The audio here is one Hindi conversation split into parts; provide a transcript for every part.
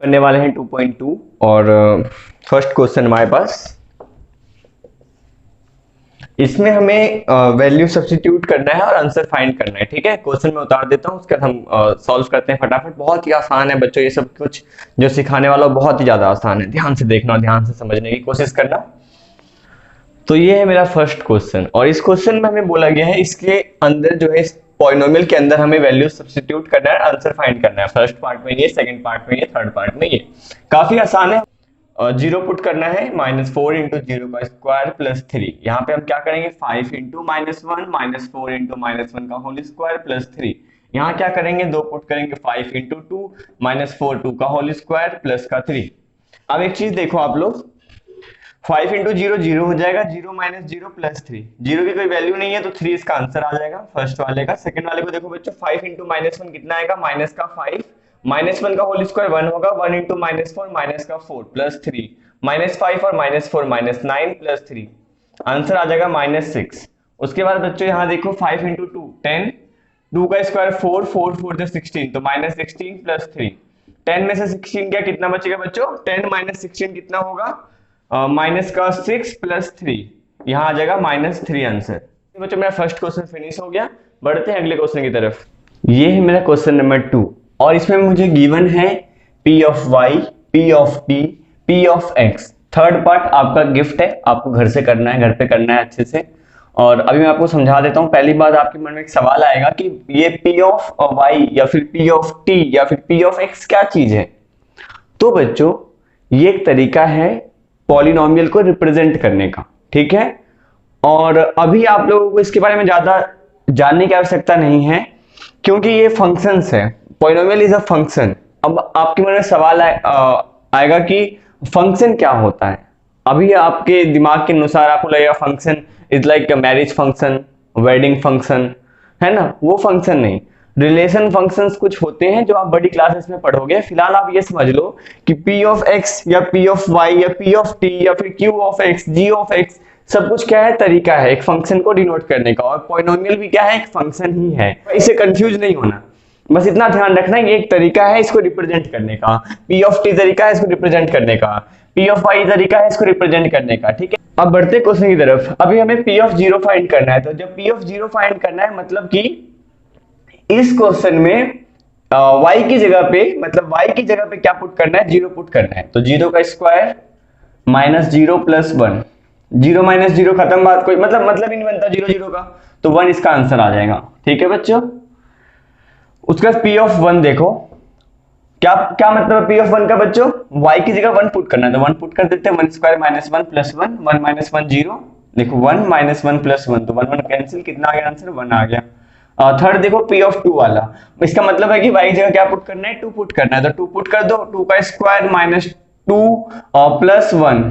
करने वाले हैं 2.2 और फर्स्ट क्वेश्चन हमारे पास। इसमें हमें वैल्यू सब्स्टिट्यूट करना है और आंसर फाइंड करना है। ठीक है, क्वेश्चन में उतार देता हूँ, उसके बाद हम सॉल्व करते हैं फटाफट। बहुत ही आसान है बच्चों, ये सब कुछ जो सिखाने वाला बहुत ही ज्यादा आसान है। ध्यान से देखना और ध्यान से समझने की कोशिश करना। तो ये है मेरा फर्स्ट क्वेश्चन और इस क्वेश्चन में हमें बोला गया है इसके अंदर जो है पॉलिनोमियल के अंदर हमें वैल्यू सब्स्टिट्यूट करना है, आंसर फाइंड करना है। फर्स्ट पार्ट में ये, सेकंड पार्ट में ये, थर्ड पार्ट में ये। काफी आसान है। जीरो पुट करना है, -4 इंटू जीरो का स्क्वायर प्लस 3। यहाँ पे हम क्या करेंगे, 5 इंटू -1 -4 इंटू -1 का होल स्क्वायर प्लस 3। यहाँ क्या करेंगे, दो पुट करेंगे, 5 इंटू 2 -4 2 का होल स्क्वायर प्लस का 3। अब एक चीज देखो आप लोग, 5 इंटू जीरो जीरो हो जाएगा, 0 माइनस जीरो प्लस 3। जीरो की कोई वैल्यू नहीं है तो 3 इसका आंसर आ जाएगा फर्स्ट वाले का। सेकंड वाले को देखो बच्चों, 5 इंटू -1 कितना आएगा, माइनस का 5, -1 का होल स्क्वायर 1 होगा, 1 इंटू -4 माइनस का 4 प्लस 3, -5 और -4 -9 प्लस 3, आंसर आ जाएगा -6। उसके बाद बच्चों यहाँ देखो, 5 इंटू 2 10, 2 का स्क्वायर 4, 4 4 से 16 तो -16 प्लस 3। 10 में से 16 क्या कितना बचेगा बच्चों, 10 -16 कितना होगा, माइनस का 6 प्लस 3, यहाँ आ जाएगा -3 आंसर। बच्चों मेरा फर्स्ट क्वेश्चन फिनिश हो गया। बढ़ते हैं अगले क्वेश्चन की तरफ। ये है मेरा क्वेश्चन नंबर 2 और इसमें मुझे गिवन है p of y, p of t, p of x। Third part आपका गिफ्ट है, आपको घर से करना है, घर पे करना है अच्छे से। और अभी मैं आपको समझा देता हूँ। पहली बात आपके मन में एक सवाल आएगा कि ये p ऑफ y या फिर p ऑफ t या फिर p ऑफ x क्या चीज है। तो बच्चों ये एक तरीका है पॉलिनोमियल को रिप्रेजेंट करने का। ठीक है, और अभी आप लोगों को इसके बारे में ज्यादा जानने की आवश्यकता नहीं है क्योंकि ये फंक्शंस है। Polynomial is a function. अब आपके मन में सवाल आएगा कि फंक्शन क्या होता है। अभी आपके दिमाग के अनुसार आपको लगेगा function is like marriage function, wedding function, है ना। वो फंक्शन नहीं, रिलेशन फंक्शंस कुछ होते हैं जो आप बड़ी क्लासेस में पढ़ोगे। फिलहाल आप ये समझ लो कि p ऑफ x या p ऑफ y या p ऑफ t या फिर q of x, g of x सब कुछ क्या है, तरीका है एक फंक्शन को डिनोट करने का। और पॉलिनोमियल भी क्या है, एक फंक्शन ही है। इससे कंफ्यूज नहीं होना, बस इतना ध्यान रखना ये एक तरीका है इसको रिप्रेजेंट करने का। p ऑफ t तरीका है इसको रिप्रेजेंट करने का, p ऑफ y तरीका है इसको रिप्रेजेंट करने का। ठीक है, अब बढ़ते क्वेश्चन की तरफ। अभी हमें p ऑफ 0 फाइंड करना है। तो जब p ऑफ 0 फाइंड करना है मतलब कि इस क्वेश्चन में y की जगह पे, मतलब y की जगह पे क्या पुट करना है, 0 पुट करना है। तो 0 का स्क्वायर -0 प्लस 1, 0 माइनस 0 खत्म, बात कोई मतलब ही नहीं बनता 0 0 का, तो 1 इसका आंसर आ जाएगा। ठीक है बच्चों, उसका p ऑफ 1 देखो, क्या क्या मतलब p ऑफ 1 का बच्चों, y की जगह 1 पुट करना है तो 1 पुट कर देते हैं। 1 स्क्वायर -1 प्लस 1, 1 माइनस 1 0, देखो 1 -1 प्लस 1 तो 1 1 कैंसिल, कितना आ गया आंसर, 1 आ गया। थर्ड देखो p ऑफ 2 वाला, इसका मतलब है कि y की जगह क्या पुट करना है, 2 पुट करना है तो 2 पुट कर दो। 2 का स्क्वायर -2 प्लस 1,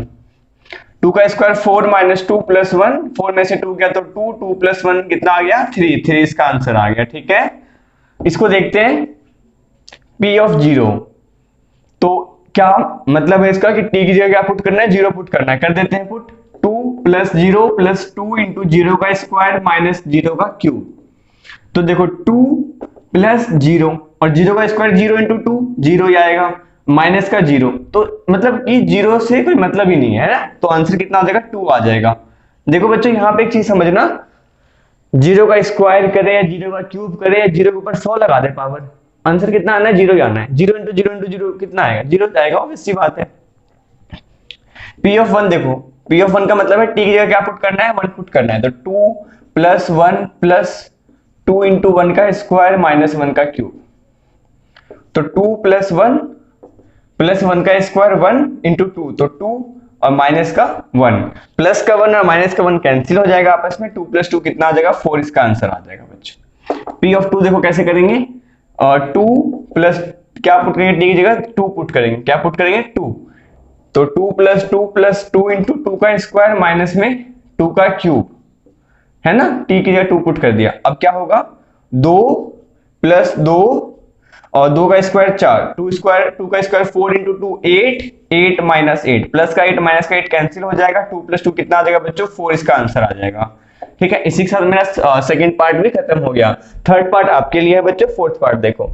2 का स्क्वायर 4 -2 प्लस 1, 4 में से 2 गया तो 2, 2 प्लस 1 कितना आ गया, 3, 3 इसका आंसर आ गया। ठीक है, इसको देखते हैं p ऑफ 0। तो क्या मतलब है इसका कि t की जगह क्या पुट करना है, 0 पुट करना है, कर देते हैं पुट। 2 प्लस 0 प्लस 2 इंटू 0 का स्क्वायर माइनस 0 का क्यूब। तो देखो 2 प्लस 0 और 0 का स्क्वायर 0 इंटू 2 0 ही आएगा, माइनस का 0, तो मतलब कि 0 से कोई मतलब ही नहीं है ना, तो आंसर कितना आ जाएगा, 2 आ जाएगा। देखो बच्चों यहाँ पे एक चीज समझना, 0 का स्क्वायर करे या 0 का क्यूब करे या 0 के ऊपर 100 लगा दे पावर, आंसर कितना आना है, 0 ही आना है। 0 इंटू 0 इंटू 0 कितना आएगा, 0 आएगा, ऑब्वियस सी बात है। p ऑफ 1 देखो, p ऑफ 1 का मतलब है t की जगह क्या पुट करना है, 1 पुट करना है तो 2 प्लस 1 प्लस 2 इंटू 1 का स्क्वायर माइनस 1 का क्यूब। तो 2 प्लस 1 प्लस 1 का स्क्वायर 1 इंटू 2 तो 2 और माइनस का 1, प्लस का 1 और माइनस का 1 कैंसिल हो जाएगा आपस में, 2 प्लस 2 कितना आ जाएगा, 4 इसका आंसर आ जाएगा बच्चों। p ऑफ 2 देखो कैसे करेंगे, 2 प्लस क्या पुट करेंगे, t की जगह 2 पुट करेंगे, क्या पुट करेंगे 2, तो 2 प्लस 2 इंटू 2 का स्क्वायर माइनस में 2 का क्यूब, है ना, t की जगह 2 पुट कर दिया। अब क्या होगा, 2 प्लस 2 और 2 का स्क्वायर 4, 2 का स्क्वायर 4 इंटू 2 8, 8 माइनस 8, प्लस का 8 माइनस का 8 कैंसिल हो जाएगा, 2 प्लस 2 कितना आ जाएगा बच्चों, 4 इसका आंसर आ जाएगा। ठीक है, इसी के साथ मेरा सेकंड पार्ट भी खत्म हो गया। थर्ड पार्ट आपके लिए है बच्चों, फोर्थ पार्ट देखो,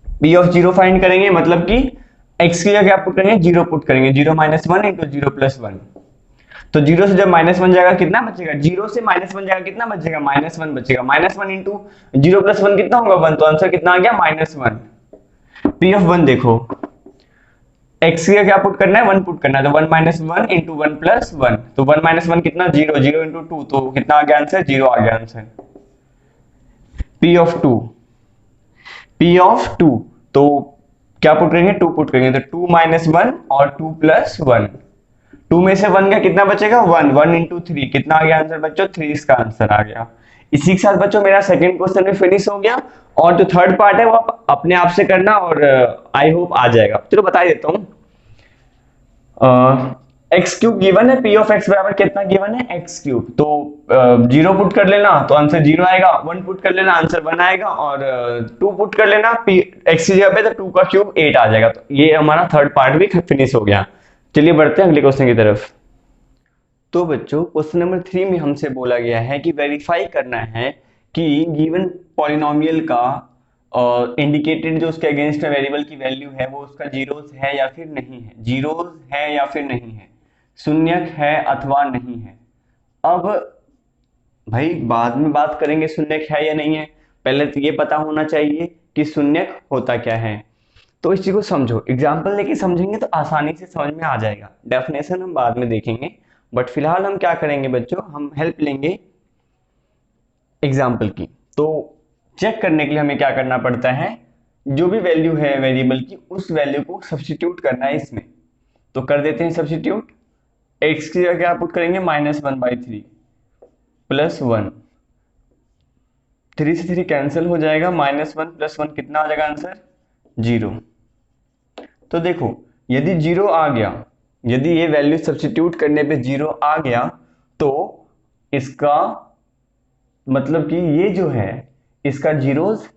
p ऑफ 0 फाइंड करेंगे मतलब कि एक्स की जगह क्या पुट करेंगे, जीरो पुट करेंगे, zero minus one into zero plus one. तो जीरो से जब माइनस वन जाएगा कितना बचेगा, जीरो से माइनस वन जाएगा कितना बचेगा, माइनस वन बचेगा। Minus one into zero plus one कितना होगा, वन। तो आंसर कितना आ गया, minus one. P of one देखो, एक्स का क्या पुट करना है, वन पुट करना है, तो one minus one into one plus one. तो वन माइनस वन कितना, जीरो, जीरो इंटू टू, तो कितना आ गया आंसर, जीरो आ गया answer. P of two, p of two, तो क्या पुट करेंगे, टू पुट करेंगे, तो टू माइनस वन और टू प्लस वन। टू में से वन का कितना बचेगा, वन, वन इंटू थ्री, कितना आ गया आंसर बच्चों, थ्री इसका आंसर आ गया। इसी के साथ बच्चों मेरा सेकंड क्वेश्चन भी फिनिश हो गया, और जो थर्ड पार्ट है वो आप अपने आप से करना, और आई होप आ जाएगा। चलो बता देता हूँ। एक्स क्यूब गिवन है, पी ऑफ एक्स बराबर कितना गिवन है, एक्स क्यूब। तो जीरो पुट कर लेना तो आंसर जीरो आएगा, वन पुट कर लेना आंसर वन आएगा, और टू पुट कर लेना पी एक्स की जगह पे, तो टू का क्यूब एट आ जाएगा। तो ये हमारा थर्ड पार्ट भी फिनिश हो गया। चलिए बढ़ते हैं अगले क्वेश्चन की तरफ। तो बच्चों क्वेश्चन नंबर 3 में हमसे बोला गया है कि वेरीफाई करना है कि गिवन पॉलिनोमियल का इंडिकेटेड जो उसके अगेंस्ट में वेरिएबल की वैल्यू है वो उसका जीरोस है या फिर नहीं है, जीरोस है या फिर नहीं है, शून्यक है अथवा नहीं है। अब भाई बाद में बात करेंगे शून्यक है या नहीं है, पहले तो ये पता होना चाहिए कि शून्यक होता क्या है। तो इस चीज को समझो, एग्जाम्पल लेके समझेंगे तो आसानी से समझ में आ जाएगा, डेफिनेशन हम बाद में देखेंगे, बट फिलहाल हम क्या करेंगे बच्चों, हम हेल्प लेंगे एग्जाम्पल की। तो चेक करने के लिए हमें क्या करना पड़ता है, जो भी वैल्यू है वेरिएबल की उस वैल्यू को सब्स्टिट्यूट करना है इसमें। तो कर देते हैं सब्स्टिट्यूट। एक्स की जगह क्या पुट करेंगे, minus one by three plus one, three से थ्री कैंसिल हो जाएगा, माइनस वन प्लस वन कितना आ जाएगा आंसर, जीरो। तो देखो यदि जीरो आ गया, यदि ये वैल्यू सब्स्टिट्यूट करने पे जीरो आ गया, तो इसका मतलब कि ये जो है इसका जीरोज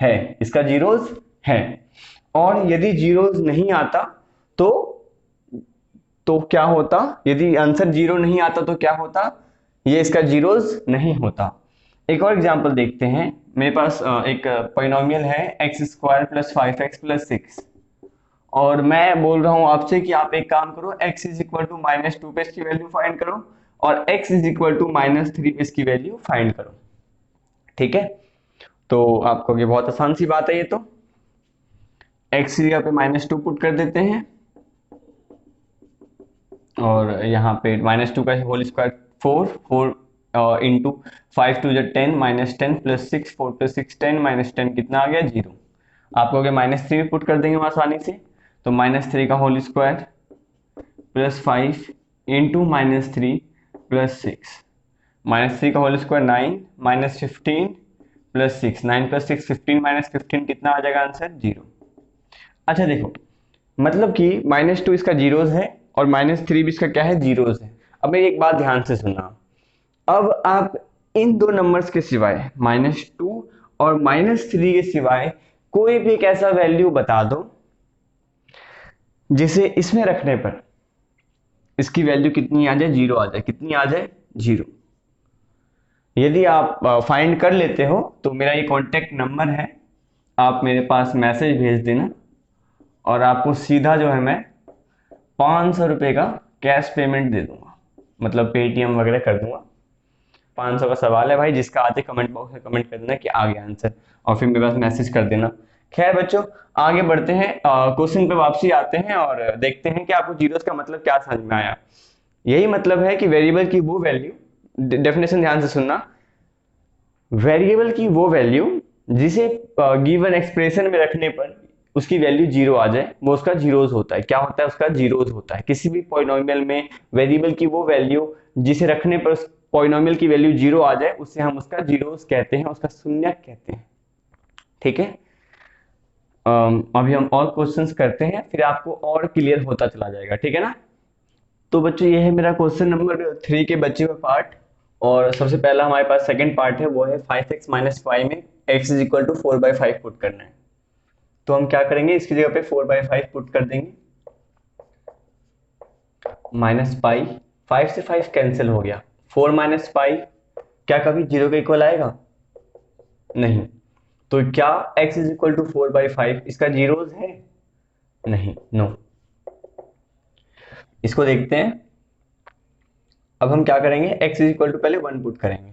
है, इसका जीरोज है। और यदि जीरोज नहीं आता तो क्या होता, यदि आंसर जीरो नहीं आता तो क्या होता, ये इसका जीरोज नहीं होता। एक और एग्जांपल देखते हैं। मेरे पास एक पॉलिनोमियल है x square plus five x plus six, और मैं बोल रहा हूं आपसे कि आप एक काम करो, x is equal to minus two पे इसकी वैल्यू फाइंड करो, और x is equal to minus three पे इसकी वैल्यू फाइंड करो। ठीक है, तो आपको ये बहुत आसान सी बात है। ये तो x की जगह पे माइनस टू पुट कर देते हैं, और यहाँ पे माइनस टू का whole square four, four into five two जब ten, minus ten plus six, four plus six ten, minus ten कितना आ गया, जीरो। आपको अगर माइनस थ्री पुट कर देंगे आसानी से, तो माइनस थ्री का whole square plus five into minus three plus six, minus three का whole square nine, minus fifteen plus six, nine plus six fifteen, minus fifteen कितना आ जाएगा आंसर, जीरो। अच्छा देखो, मतलब कि माइनस टू इसका जीरोज है और माइनस थ्री भी इसका क्या है, जीरोज है। अब मेरी एक बात ध्यान से सुनना, अब आप इन दो नंबर्स के सिवाय, माइनस टू और माइनस थ्री के सिवाय कोई भी एक ऐसा वैल्यू बता दो जिसे इसमें रखने पर इसकी वैल्यू कितनी आ जाए, जीरो आ जाए, कितनी आ जाए, जीरो। यदि आप फाइंड कर लेते हो तो मेरा ये कॉन्टेक्ट नंबर है, आप मेरे पास मैसेज भेज देना, और आपको सीधा जो है मैं 500 रुपये का कैश पेमेंट दे दूंगा, मतलब पेटीएम वगैरह कर दूंगा। 500 का सवाल है भाई, जिसका आते कमेंट बॉक्स में कमेंट कर देना कि आ गया आंसर, और फिर मेरे पास मैसेज कर देना। खैर बच्चों आगे बढ़ते हैं, क्वेश्चन पे वापसी आते हैं और देखते हैं कि आपको जीरोस का मतलब क्या समझ में आया। यही मतलब है कि वेरिएबल की वो वैल्यू, डेफिनेशन ध्यान से सुनना, वेरिएबल की वो वैल्यू जिसे गिवन एक्सप्रेशन में रखने पर उसकी वैल्यू जीरो आ जाए, वो उसका जीरोज होता है। क्या होता है, उसका जीरोज होता है। किसी भी पॉलिनोमियल में वेरिएबल की वो वैल्यू जिसे रखने पर उस पॉलिनोमियल की वैल्यू जीरो आ जाए, उससे हम उसका जीरोज कहते हैं, उसका शून्यक कहते हैं। ठीक है, अभी हम और क्वेश्चंस करते हैं, फिर आपको और क्लियर होता चला जाएगा। ठीक है ना। तो बच्चों ये है मेरा क्वेश्चन नंबर 3 के बचे हुए पार्ट, और सबसे पहला हमारे पास सेकंड पार्ट है, वो है 5x माइनस फाइव में x is equal to four by five put करना है। तो हम क्या करेंगे, इसकी जगह पे फोर बाई फाइव पुट कर देंगे, माइनस पाई, फाइव से फाइव कैंसिल हो गया, फोर माइनस पाई क्या कभी जीरो के इक्वल आएगा, नहीं। तो क्या x is equal to four by five इसका जीरोज है, नहीं, नो। इसको देखते हैं। अब हम क्या करेंगे, x इज इक्वल टू पहले 1 पुट करेंगे,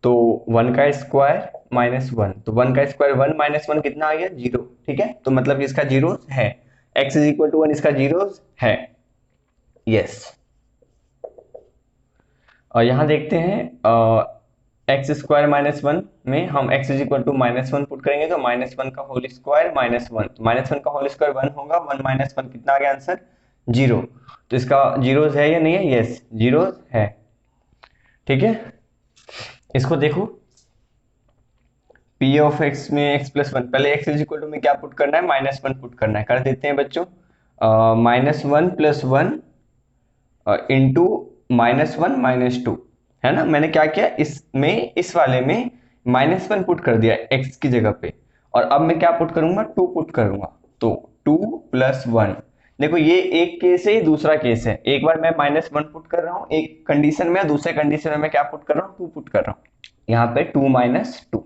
तो 1 का स्क्वायर माइनस 1, तो 1 का स्क्वायर 1 माइनस 1 कितना आ गया, 0। ठीक है, तो मतलब इसका जीरो है, x इज इक्वल टू 1 इसका जीरो है, यस। और यहां देखते हैं एक्स स्क्वायर माइनस 1 में हम x is equal to minus 1 put करेंगे, तो माइनस 1 का होल स्क्वायर माइनस 1, तो माइनस 1 का होल स्क्वायर 1 होगा, 1 माइनस 1 कितना आ गया आंसर, 0। तो इसका जीरोस है या नहीं है, यस जीरोस है। ठीक है, इसको देखो, पी ऑफ एक्स में एक्स प्लस वन, पहले एक्स इज इक्वल टू में क्या पुट करना है, माइनस 1 पुट करना है, कर देते हैं बच्चों। Minus 1 plus 1 into minus 1 minus 2, है ना। मैंने क्या किया, इसमें इस वाले में माइनस 1 पुट कर दिया x की जगह पे, और अब मैं क्या पुट करूंगा, 2 पुट करूंगा, तो 2 प्लस 1। देखो ये एक केस है, ये दूसरा केस है, एक बार मैं माइनस 1 पुट कर रहा हूँ एक कंडीशन में, दूसरे कंडीशन में मैं क्या पुट कर रहा हूँ, 2 पुट कर रहा हूँ, यहाँ पे 2 माइनस 2।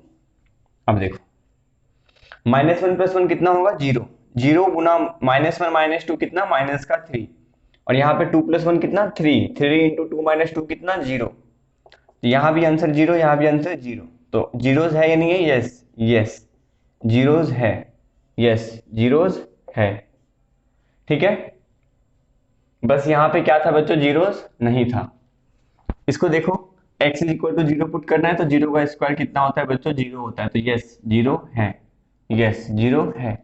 अब देखो माइनस 1 प्लस 1 कितना होगा, 0, 0 गुना माइनस 1 माइनस 2 कितना, माइनस का 3, और यहाँ पे 2 प्लस 1 कितना, 3, 3 इंटू 2 माइनस 2 कितना, 0। तो यहाँ भी आंसर 0, यहाँ भी आंसर 0, तो जीरोस है या नहीं है, यस यस जीरोस है, यस जीरोस है। ठीक है, बस यहाँ पे क्या था बच्चों, जीरोस नहीं था। इसको देखो, x is equal to 0 put करना है, तो 0 का स्क्वायर कितना होता है बच्चों, 0 होता है, तो यस 0 है, यस 0 है।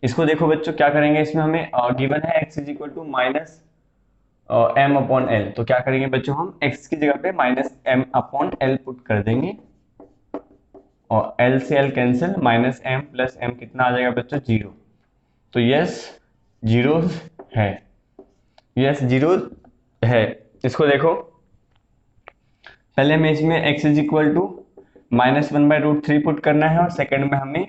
इसको देखो बच्चों, क्या करेंगे, इसमें हमें गिवन है x is equal to minus m upon l, तो क्या करेंगे बच्चों, हम x की जगह पे minus m upon l put कर देंगे, और l से l cancel, minus m plus m कितना आ जाएगा बच्चों, 0। तो यस जीरो है, यस जीरो है। इसको देखो, पहले हमें इसमें x is equal to minus 1/√3 put करना है, और सेकंड में हमें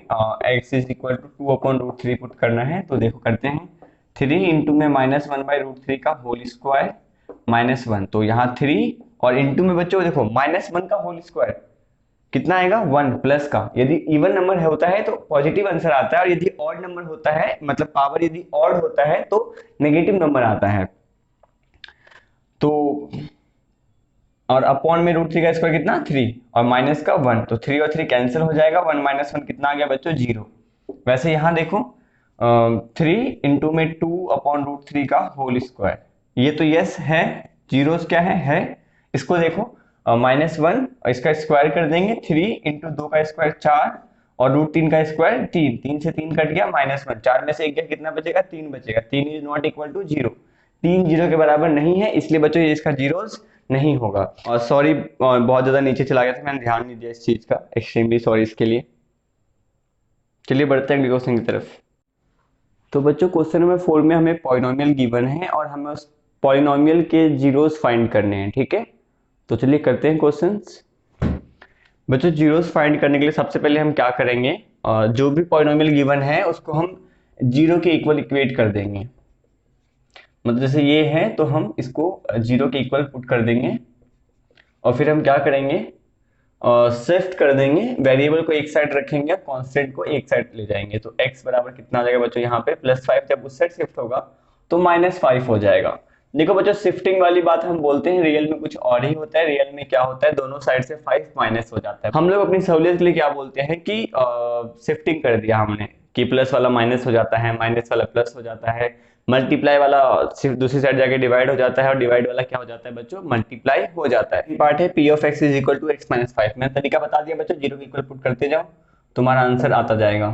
x is equal to 2/√3 put करना है, तो देखो करते हैं, 3 इंटू में माइनस 1/√3 का होल स्क्वायर माइनस 1, तो यहाँ 3, और इंटू में बच्चों देखो माइनस 1 का होल स्क्वायर कितना आएगा, 1 प्लस का, यदि इवन नंबर होता है तो पॉजिटिव आंसर आता है, और यदि ऑड नंबर होता है, मतलब पावर यदि ऑड होता है तो नेगेटिव नंबर आता है। तो और अपॉन में √3 का स्क्वायर कितना, 3, और माइनस का 1, तो 3 और 3 कैंसिल हो जाएगा, 1 माइनस 1 कितना आ गया बच्चों, 0। वैसे यहाँ देखो 3 इंटू में 2/√3 का होल स्क्वायर, ये तो यस है, जीरोस क्या है। इसको देखो माइनस 1, इसका स्क्वायर कर देंगे, 3 इंटू 2 का स्क्वायर 4, और √3 का स्क्वायर 3, 3 से 3 कट गया, माइनस 1, 4 में से 1 गया, कितना बचेगा, 3 बचेगा, 3 इज नॉट इक्वल टू 0, 3 0 के बराबर नहीं है, इसलिए बच्चों ये इसका जीरोस नहीं होगा। और सॉरी बहुत ज्यादा नीचे चला गया था, मैंने ध्यान नहीं दिया इस चीज का, एक्सट्रीमली सॉरी इसके लिए। चलिए बढ़ते हैं अगले क्वेश्चन की तरफ। तो बच्चों क्वेश्चन नंबर 4 में हमें पॉलिनोमियल गिवन है, और हमें उस पॉलिनोमियल के जीरोस फाइंड करने हैं। ठीक है, तो चलिए करते हैं क्वेश्चंस। बच्चों जीरोस फाइंड करने के लिए सबसे पहले हम क्या करेंगे, जो भी पॉलिनोमियल गिवन है उसको हम जीरो के इक्वल इक्वेट कर देंगे, मतलब जैसे ये है तो हम इसको जीरो के इक्वल पुट कर देंगे, और फिर हम क्या करेंगे, शिफ्ट कर देंगे, वेरिएबल को एक साइड रखेंगे, कांस्टेंट को एक साइड ले जाएंगे, तो x बराबर कितना आ जाएगा बच्चों, यहाँ पे +5, जब उस साइड शिफ्ट होगा तो -5 हो जाएगा। देखो बच्चों शिफ्टिंग वाली बात हम बोलते हैं, रियल में कुछ और ही होता है, रियल में क्या होता है, दोनों साइड से 5 माइनस हो जाता है। हम लोग अपनी सहूलियत के लिए क्या बोलते हैं कि शिफ्टिंग कर दिया हमने, कि प्लस वाला माइनस हो जाता है, माइनस वाला प्लस हो जाता है, मल्टीप्लाई वाला सिर्फ दूसरी साइड जाके डिवाइड हो जाता है, और डिवाइड वाला क्या हो जाता है बच्चों, मल्टीप्लाई हो जाता है। पार्ट है p of x is equal to x minus 5, मैंने तरीका बता दिया बच्चों, जीरो के इक्वल पुट करते जाओ, तुम्हारा आंसर आता जाएगा।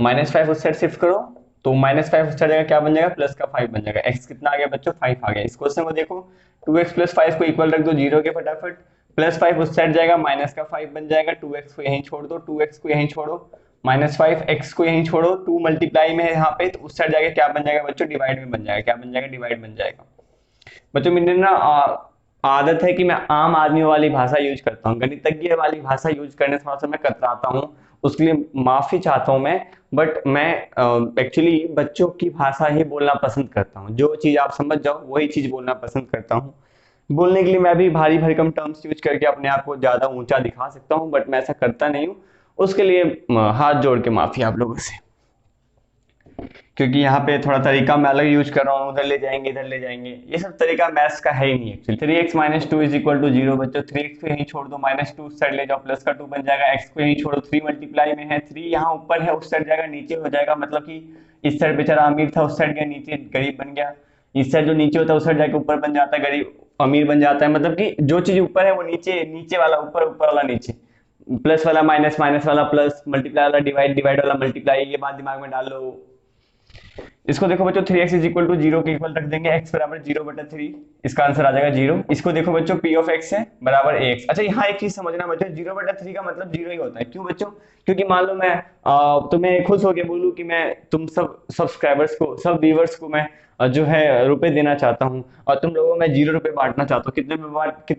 -5 उस साइड शिफ्ट करो, तो -5 उस साइड जाएगा, क्या बन जाएगा, प्लस का 5 बन जाएगा, x कितना आ गया बच्चों, 5 आ गया। इस क्वेश्चन को देखो, 2x प्लस 5 को इक्वल रख दो जीरो के फटाफट, +5 उस साइड जाएगा, माइनस का 5 बन जाएगा, 2x को यहीं छोड़ दो, 2x को यहीं छोड़ो, -5 x को यहीं छोड़ो, 2 मल्टीप्लाई में है यहाँ पे, तो उस साइड जाके क्या बन जाएगा बच्चों, डिवाइड में बन जाएगा, क्या बन जाएगा, डिवाइड बन जाएगा। बच्चों मेरी ना आदत है कि मैं आम आदमी वाली भाषा यूज करता हूँ, गणितज्ञ वाली भाषा यूज करने से थोड़ा सा मैं कतराता हूँ, उसके लिए माफी चाहता हूँ मैं, बट मैं एक्चुअली बच्चों की भाषा ही बोलना पसंद करता हूँ, जो चीज आप समझ जाओ वही चीज बोलना पसंद करता हूँ। बोलने के लिए मैं भी भारी भरकम टर्म्स यूज करके अपने आप को ज्यादा ऊंचा दिखा सकता हूँ, बट मैं ऐसा करता नहीं हूँ, उसके लिए हाथ जोड़ के माफी आप लोगों से। क्योंकि यहाँ पे थोड़ा तरीका मैं अलग यूज कर रहा हूँ, उधर ले जाएंगे इधर ले जाएंगे, ये सब तरीका मैथ्स का है ही नहीं actually. 3x minus two is equal to zero बच्चों, 3x को यहीं छोड़ दो, माइनस टू उस साइड ले जाओ, प्लस का 2 बन जाएगा, x को यहीं छोड़ो, 3 मल्टीप्लाई में है, 3 यहाँ ऊपर है उस साइड जाएगा नीचे हो जाएगा, मतलब कि इस साइड बेचारा अमीर था उस साइड गया नीचे गरीब बन गया, इस साइड जो नीचे होता है उस साइड जाके ऊपर बन जाता है गरीब अमीर बन जाता है, मतलब कि जो चीज ऊपर है वो नीचे, नीचे वाला ऊपर, ऊपर वाला नीचे, प्लस वाला माइनस, माइनस वाला प्लस, मल्टीप्लाई वाला डिवाइड, डिवाइड वाला मल्टीप्लाई, ये बात दिमाग में डाल लो। इसको देखो बच्चों 3x is equal to zero के इक्वल रख देंगे, x बराबर जीरो बटा थ्री, इसका आंसर आ जाएगा जीरो। इसको देखो बच्चों p ऑफ x है बराबर ax। अच्छा यहाँ एक चीज समझना बच्चों, जीरो बटा थ्री का मतलब जीरो ही होता है, क्यों बच्चों? क्योंकि मान लो मैं तुम्हें खुश होकर बोलूं कि मैं तुम सब सब्सक्राइबर्स को, सब व्यूवर्स को मैं जो है रुपए देना चाहता हूँ, और तुम लोगों को मैं 0 रुपए बांटना चाहता हूँ, कितने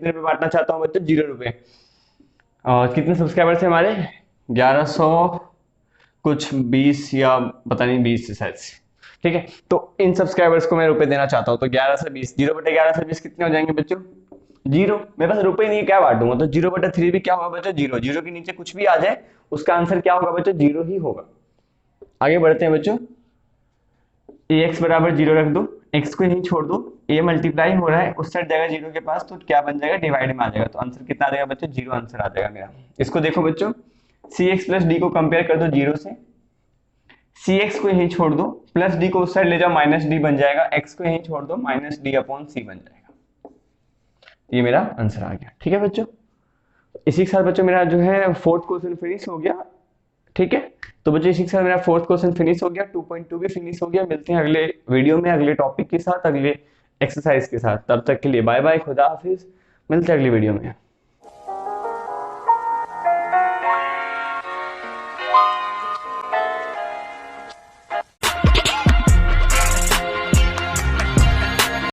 रुपए बांटना चाहता हूँ बच्चों? 0 रुपए। और कितने सब्सक्राइबर्स है हमारे? 1100 कुछ 20 या पता नहीं 20 शायद से, ठीक है। तो इन सब्सक्राइबर्स को मैं रुपए देना चाहता हूँ, तो 11 से 20, 0 बटे 11 से 20 कितने हो जाएंगे बच्चों? जीरो। मेरे पास रुपए नहीं है, क्या बांटूंगा? तो 0 बटे थ्री भी क्या होगा बच्चों? जीरो। जीरो के नीचे कुछ भी आ जाए उसका आंसर क्या होगा बच्चों? जीरो ही होगा। आगे बढ़ते हैं बच्चों, ax बराबर जीरो रख दो, x को यहीं छोड़ दो, a मल्टीप्लाई हो रहा है उस साइड जाएगा जीरो के पास, तो क्या बन जाएगा? डिवाइड में आ जाएगा, तो आंसर कितना आ जाएगा बच्चों? जीरो आंसर आ जाएगा मेरा। इसको देखो बच्चों, cx प्लस डी को कंपेयर कर दो जीरो से, cx को यहीं छोड़ दो, प्लस डी को उस साइड ले जाओ, माइनस डी बन जाएगा, x को यहीं छोड़ दो, माइनस डी अपॉन सी बन जाएगा। ये मेरा आंसर आ गया, ठीक है बच्चों। इसी के साथ बच्चों मेरा जो है फोर्थ क्वेश्चन फिनिश हो गया, ठीक है। तो बच्चों इसी के साथ मेरा फोर्थ क्वेश्चन फिनिश हो गया, 2.2 भी फिनिश हो गया। मिलते हैं अगले वीडियो में अगले टॉपिक के साथ, अगले एक्सरसाइज के साथ। तब तक के लिए बाय बाय, खुदा हाफिज, मिलते हैं अगली वीडियो में।